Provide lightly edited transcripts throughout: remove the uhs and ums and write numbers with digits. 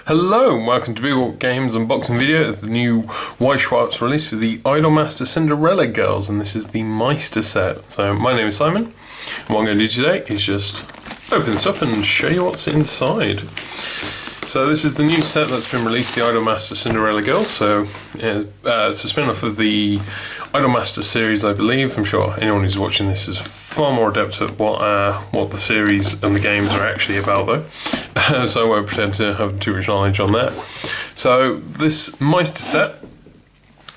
Hello and welcome to Big Games unboxing video. It's the new Weiss Schwarz release for the Idolmaster Cinderella girls, and this is the Meister set. So my name is Simon, and what I'm going to do today is just open this up and show you what's inside. So this is the new set that's been released, the Idolmaster Cinderella girls. So it's a spin-off of the Idolmaster series, I believe. I'm sure anyone who's watching this is far more adept at what the series and the games are actually about, though. So I won't pretend to have too much knowledge on that. So this Meister set,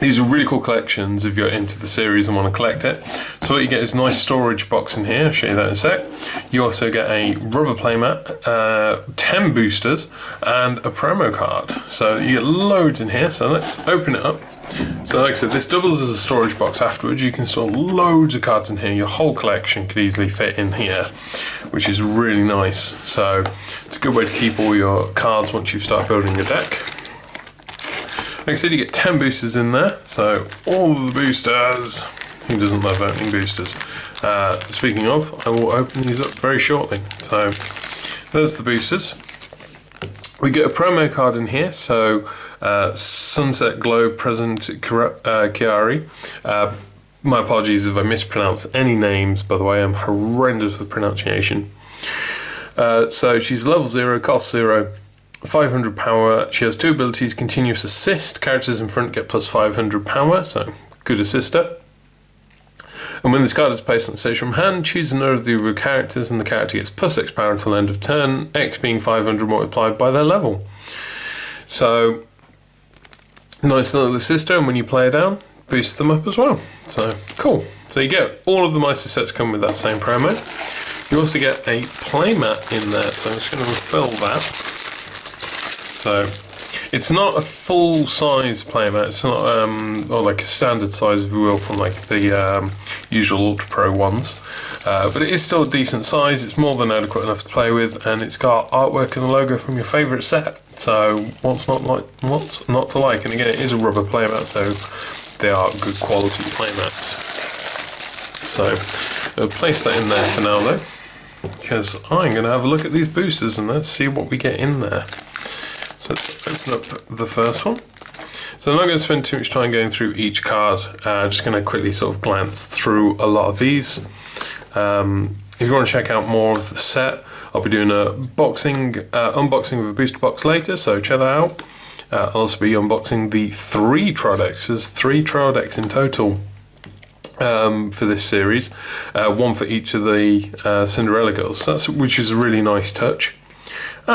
these are really cool collections if you're into the series and want to collect it. So what you get is a nice storage box in here. I'll show you that in a sec. You also get a rubber playmat, 10 boosters, and a promo card. So you get loads in here. So let's open it up. So like I said, this doubles as a storage box afterwards. You can store loads of cards in here. Your whole collection could easily fit in here, which is really nice. So it's a good way to keep all your cards once you start building your deck. Like I said, you get 10 boosters in there, so all of the boosters. Who doesn't love opening boosters? Speaking of, I will open these up very shortly. So there's the boosters. We get a promo card in here, so Sunset Globe Present Chiari. My apologies if I mispronounce any names, by the way, I'm horrendous with pronunciation. So she's level 0, cost 0. 500 power. She has 2 abilities: continuous assist. Characters in front get plus 500 power, so good assister. And when this card is placed on stage from hand, choose another of the characters and the character gets plus X power until end of turn, X being 500 multiplied by their level. So nice little assister, and when you play her down, boost them up as well. So cool. So you get all of the Meister sets come with that same promo. You also get a playmat in there, so I'm just going to refill that. So it's not a full size playmat, it's not or like a standard size, if you will, from like the usual Ultra Pro ones, but it is still a decent size. It's more than adequate enough to play with, and it's got artwork and a logo from your favourite set. So what's not to like? And again, it is a rubber playmat, so they are good quality playmats. So I'll place that in there for now though, because I'm going to have a look at these boosters and let's see what we get in there. So let's open up the first one. So I'm not going to spend too much time going through each card. I'm just going to quickly sort of glance through a lot of these. If you want to check out more of the set, I'll be doing a unboxing of a booster box later, so check that out. I'll also be unboxing the 3 trial decks. There's 3 trial decks in total for this series. 1 for each of the Cinderella girls, which is a really nice touch.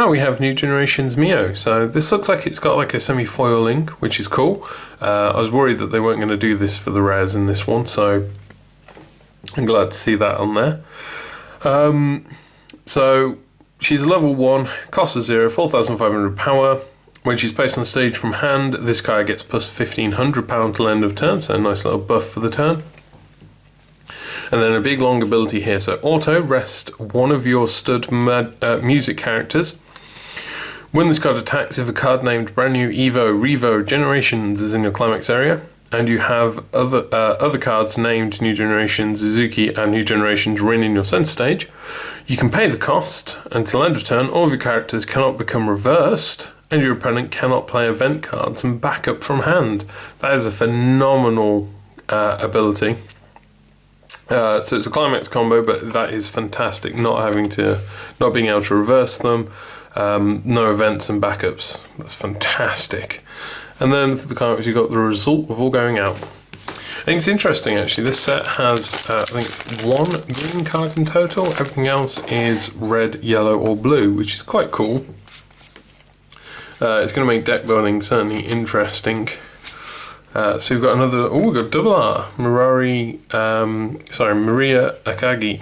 We have New Generation's Mio. So this looks like it's got like a semi-foil link, which is cool. I was worried that they weren't going to do this for the rares in this one, so I'm glad to see that on there. So she's a level 1, cost of 0, 4,500 power. When she's placed on stage from hand, this card gets plus 1,500 power until end of turn, so a nice little buff for the turn. And then a big long ability here. So auto, rest one of your stud music characters. When this card attacks, if a card named Brand New, Evo, Revo, Generations is in your climax area, and you have other cards named New Generations, Suzuki, and New Generations Rin in your center stage, you can pay the cost until end of turn. All of your characters cannot become reversed, and your opponent cannot play event cards and backup from hand. That is a phenomenal ability. So it's a climax combo, but that is fantastic. Not being able to reverse them, no events and backups. That's fantastic. And then for the climax, you've got the result of all going out. I think it's interesting actually. This set has I think 1 green card in total. Everything else is red, yellow, or blue, which is quite cool. It's going to make deck building certainly interesting. So we've got another, we've got double R, Maria Takagaki,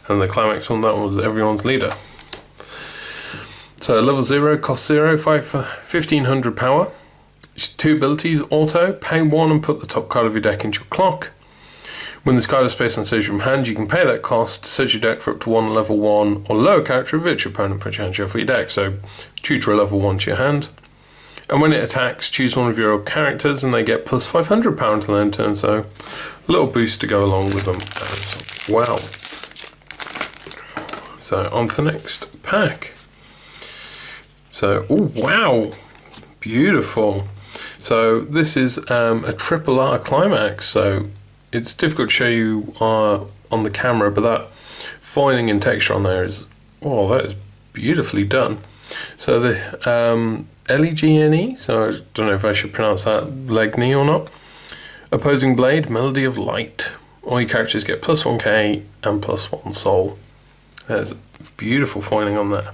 and the climax one, that one was everyone's leader. So level 0, cost 0, 1,500 power, 2 abilities, auto, pay 1 and put the top card of your deck into your clock. When this card is placed on stage from hand, you can pay that cost to search your deck for up to 1 level 1 or lower character of which your opponent puts your hand shuffle your deck, so tutor a level 1 to your hand. And when it attacks, choose one of your characters and they get plus 500 power until end turn, so a little boost to go along with them as well. So on to the next pack. So, oh wow, beautiful. So this is a triple R climax. So it's difficult to show you on the camera, but that foiling and texture on there is, oh, that is beautifully done. So the Legne, so I don't know if I should pronounce that Legne or not. Opposing blade, melody of light. All your characters get +1k and +1 soul. There's beautiful foiling on there.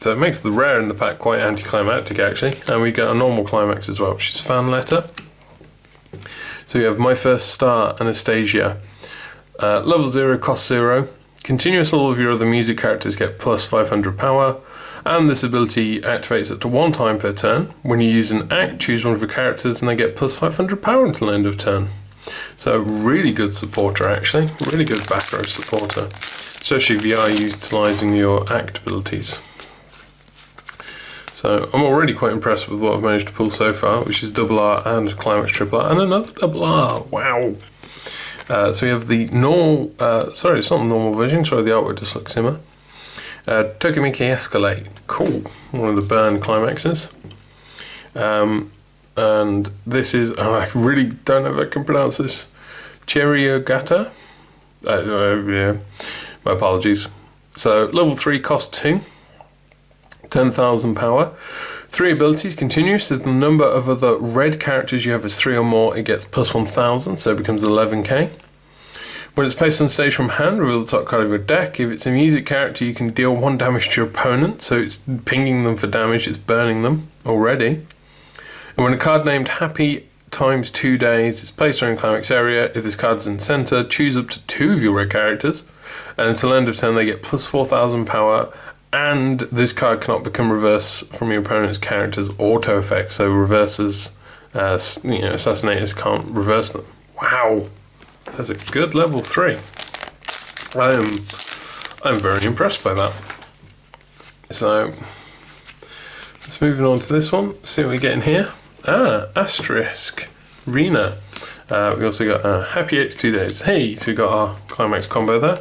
So it makes the rare in the pack quite anticlimactic actually, and we get a normal climax as well, which is fan letter. So you have My First Star, Anastasia. Level 0, cost 0. Continuous, all of your other music characters get +500 power, and this ability activates up to 1 time per turn. When you use an act, choose one of your characters and they get +500 power until end of turn. So really good supporter actually, really good back row supporter, especially if you are utilising your act abilities. So I'm already quite impressed with what I've managed to pull so far, which is double R and climax triple R and another double R. Wow! So we have the normal, sorry, it's not the normal version, sorry, the artwork just looks similar. Takagaki Escalate, cool, one of the burn climaxes. And this is, oh, I really don't know if I can pronounce this, Cherryogata. Yeah, my apologies. So level 3, cost 2. 10,000 power. 3 abilities, continuous. If the number of other red characters you have is 3 or more, it gets +1,000, so it becomes 11k. When it's placed on stage from hand, reveal the top card of your deck. If it's a music character, you can deal 1 damage to your opponent, so it's pinging them for damage, it's burning them already. And when a card named Happy times 2 days is placed on your climax area, if this card is in center, choose up to 2 of your red characters, and until end of turn they get +4,000 power. And this card cannot become reverse from your opponent's character's auto effect, so reverses, assassinators can't reverse them. Wow, that's a good level 3. I'm very impressed by that. So let's move on to this one. See what we get in here. Asterisk Rena. We also got Happy X 2 days. Hey, so we got our climax combo there.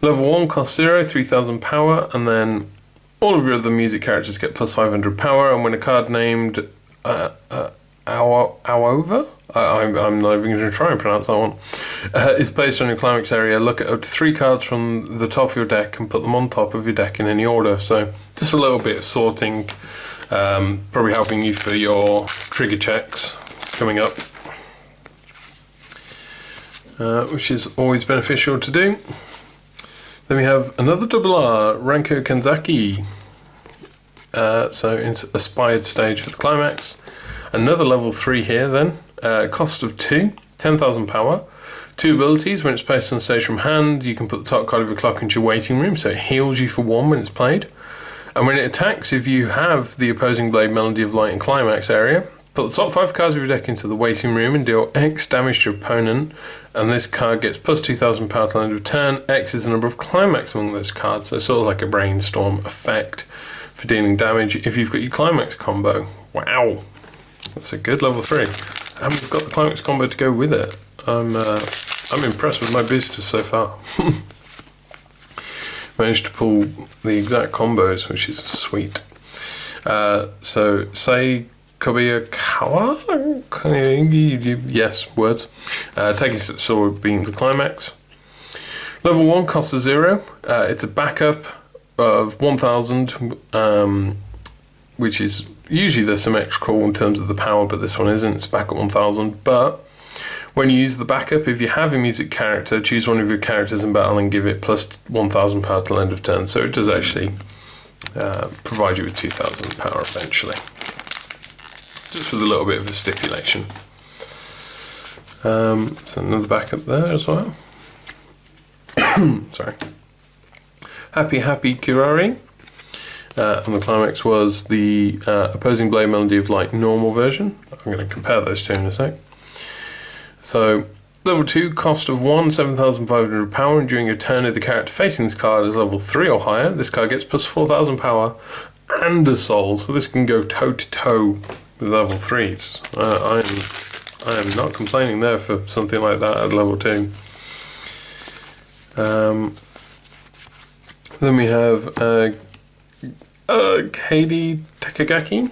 Level 1, cost 0, 3,000 power, and then all of your other music characters get +500 power, and when a card named Awova, I'm not even going to try and pronounce that one, is placed on your climax area, look at up to 3 cards from the top of your deck and put them on top of your deck in any order. So just a little bit of sorting, probably helping you for your trigger checks coming up, which is always beneficial to do. Then we have another double R, Ranko Kanzaki. So it's aspired stage for the climax. Another level 3 here then, cost of 2, 10,000 power. 2 abilities, when it's placed on stage from hand, you can put the top card of your clock into your waiting room, so it heals you for 1 when it's played. And when it attacks, if you have the opposing blade, Melody of Light and climax area, put the top 5 cards of your deck into the waiting room and deal X damage to your opponent, and this card gets +2,000 power till end of turn. X is the number of climax among those cards, so it's sort of like a brainstorm effect for dealing damage if you've got your climax combo. Wow, that's a good level 3. And we've got the climax combo to go with it. I'm impressed with my boosters so far. Managed to pull the exact combos, which is sweet. So say Kobayakawa? Yes, words. Taking sword being the climax. Level 1 costs 0. It's a backup of 1,000, which is usually the symmetrical in terms of the power, but this one isn't. It's back at 1,000. But when you use the backup, if you have a music character, choose one of your characters in battle and give it +1,000 power till end of turn. So it does actually provide you with 2,000 power eventually. Just with a little bit of a stipulation. So another backup there as well. Sorry. Happy Kirari. And the climax was the opposing blade Melody of Light normal version. I'm going to compare those two in a sec. So level 2, cost of 1, 7,500 power, and during your turn if the character facing this card is level 3 or higher, this card gets +4,000 power and a soul, so this can go toe to toe with level 3s. I am not complaining there for something like that at level 2. Then we have Katie Takagaki.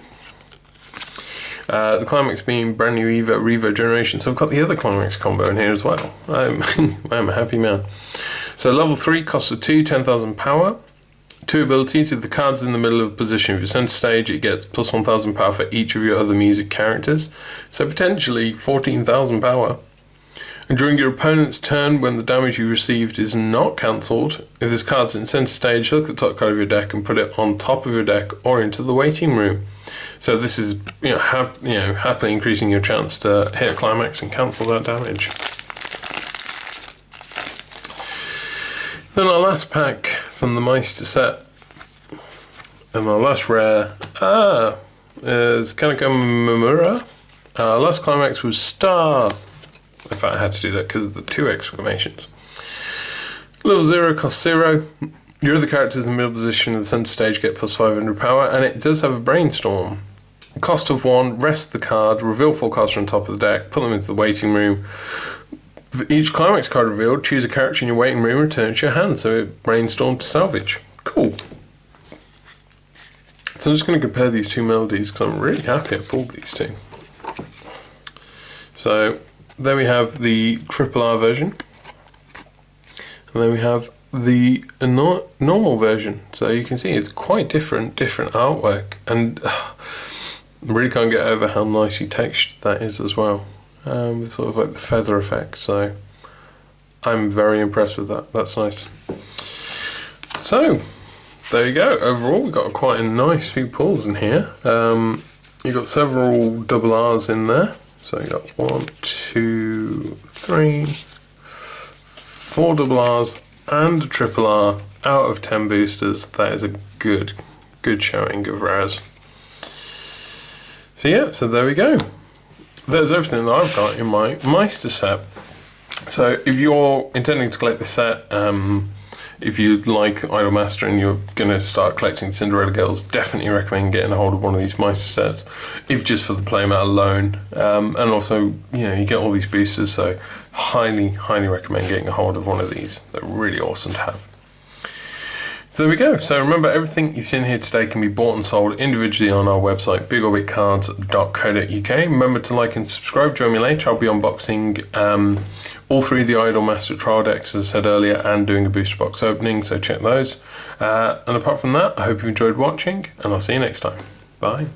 The Climax being brand new Evo Revo generation, so I've got the other Climax combo in here as well. I'm a happy man. So level 3, cost of 2, 10,000 power. 2 abilities, if the card's in the middle of position of your center stage, it gets plus 1,000 power for each of your other music characters. So potentially 14,000 power. And during your opponent's turn, when the damage you received is not cancelled, if this card's in center stage, look at the top card of your deck and put it on top of your deck or into the waiting room. So this is, happily increasing your chance to hit a climax and cancel that damage. Then our last pack from the Meister set, and our last rare is Kaneko Mamura. Last climax was Star. In fact, I had to do that because of the 2 exclamations. Level 0 costs 0. Your other characters in the middle position of the center stage get plus 500 power, and it does have a brainstorm. Cost of 1, rest the card, reveal 4 cards from the top of the deck, put them into the waiting room. For each climax card revealed, choose a character in your waiting room, return it to your hand, so it brainstormed to salvage. Cool. So I'm just going to compare these 2 melodies because I'm really happy I pulled these 2. So there we have the RRR version, and then we have the normal version. So you can see it's quite different artwork, and I really can't get over how nicely textured that is as well. With sort of like the feather effect, so I'm very impressed with that. That's nice. So there you go. Overall, we've got quite a nice few pulls in here. You've got several double R's in there. So you got 1, 2, 3, 4 double R's and a triple R out of 10 boosters. That is a good showing of rares. So yeah, so there we go. There's everything that I've got in my Meister set. So if you're intending to collect the set, if you like Idolmaster and you're going to start collecting Cinderella girls, definitely recommend getting a hold of one of these Meister sets, if just for the playmat alone. And also, you get all these boosters, so highly recommend getting a hold of one of these. They're really awesome to have. So there we go. So remember, everything you've seen here today can be bought and sold individually on our website, bigorbigcards.co.uk. Remember to like and subscribe. Join me later. I'll be unboxing all 3 of the Idolmaster trial decks, as I said earlier, and doing a booster box opening, so check those. And apart from that, I hope you enjoyed watching, and I'll see you next time. Bye.